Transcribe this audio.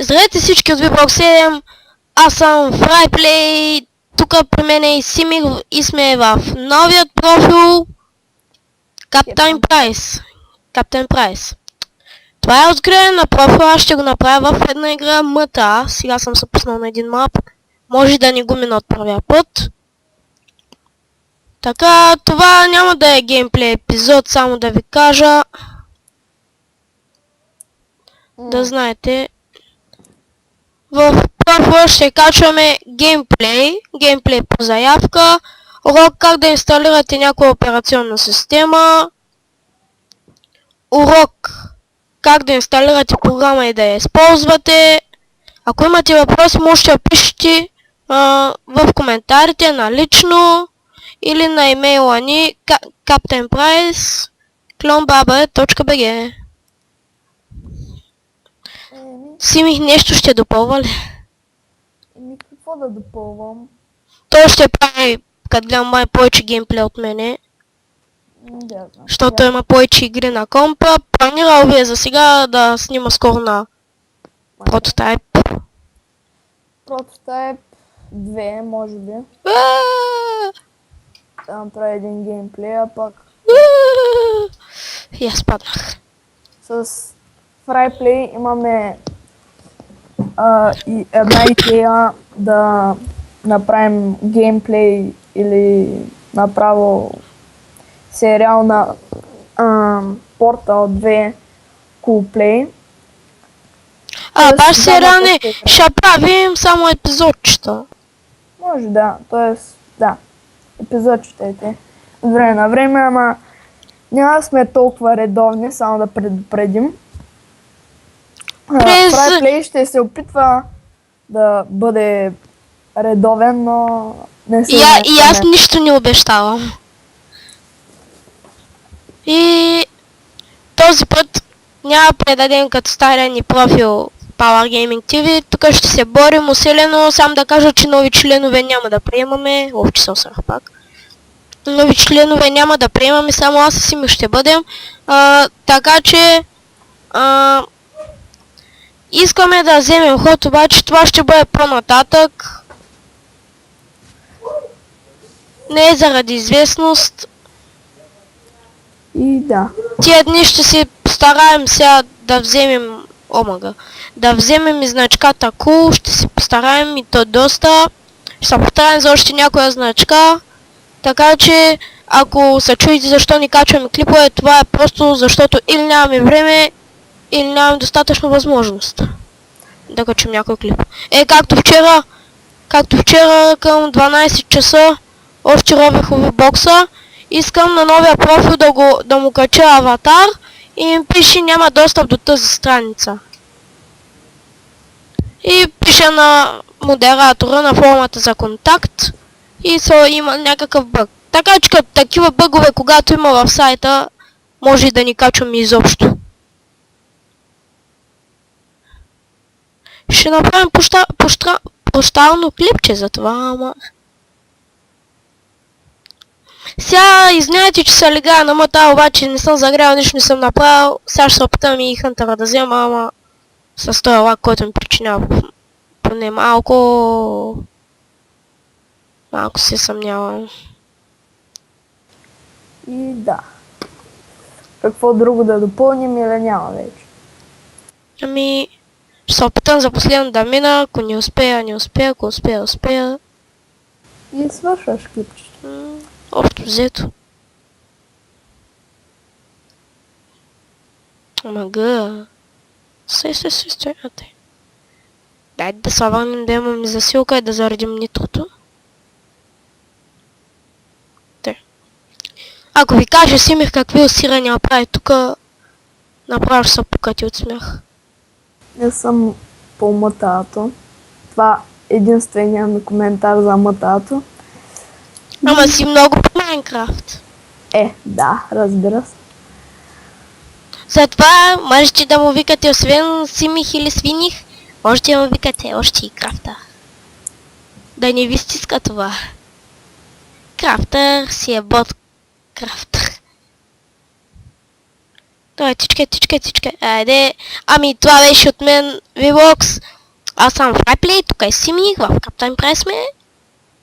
Здравейте всички от VBlock 7, аз съм FryPlay, тук при мен е и Симих и сме в новият профил Captain Price. Captain Price. Това е откриване на профила, аз ще го направя в една игра МТА. Сега съм се пуснал на един мап. Може да ни го мина от първия път. Така, това няма да е геймплей епизод, само да ви кажа. Да знаете. В профила ще качваме геймплей по заявка, урок как да инсталирате някоя операционна система, урок как да инсталирате програма и да я използвате. Ако имате въпроси, можете да пишете в коментарите на лично или на имейла ни captainprice@bg. Симих нещо ще допълва ли? Какво да допълвам? Той ще прави, като гледам май, повече геймплей от мене. Да, знам. Защото има повече игри на компа. Планирал ви е за сега да снима скоро на прототайп. Прототайп 2, може би. Да направя един геймплей, а пак И аз паднах. с FryPlay имаме и една идея да направим геймплей или направо сериал на Portal 2 Coolplay. Баш сериал не, ще правим само епизодчета. Може да, т.е. да, епизодчетете от време на време, ама няма да сме толкова редовни, само да предупредим. FryPlay ще се опитва да бъде редовен, но не се... И аз нищо не обещавам. И този път няма предадем като стария ни профил Power Gaming TV. Тук ще се борим усилено. Сам да кажа, че нови членове няма да приемаме. Че се усрах пак. Нови членове няма да приемаме, само аз и Сими ще бъдем. Така че искаме да вземем ход, обаче това ще бъде по-нататък. Не е заради известност. И да. Тия дни ще се постараем сега да вземем да вземем и значката Cool, ще се постараем и то доста. Ще се постараем за още някоя значка. Така че, ако се чуете защо ни качваме клипове, това е просто защото или нямаме време, или нямаме достатъчно възможност да качим някой клип. Както вчера към 12 часа, още ровех в бокса, искам на новия профил да му кача аватар и ми пише няма достъп до тази страница. И пише на модератора на формата за контакт и има някакъв бъг. Така че като такива бъгове, когато има в сайта, може и да ни качваме изобщо. Ще направим пощално клипче за това, ама... Сега извинявайте, че се лега на МТА, обаче не съм загрял, нищо не съм направил. Сега ще се опитам и хънтъра да взема, ама с този лак, който ми причинява поне малко се съмнявам. И да. Какво друго да допълним или няма вече? Ами, ще се опитам за последно да мина, ако не успея, ако успея. И свършваш клипчето. Общо взето. Ама Стой. Дайте да се върнем да имаме засилка и да заредим нитрото. Ако ви кажа Симих какви усилия направи тук, направо ще се покати от смях. Не съм по МТА-то. Това е единствения ми коментар за МТА-то. Ама си много по Майнкрафт. Да, разбира се. Затова можете да му викате, освен Симих или Свиних, можете да му викате още и Крафта. Да не ви стиска това. Крафтър си е бот Крафтър. Давай, тичкай. Айде. Ами това беше от мен, Vlogs. Аз съм Фрайплей, тук е Симих, в Каптайн Пресме.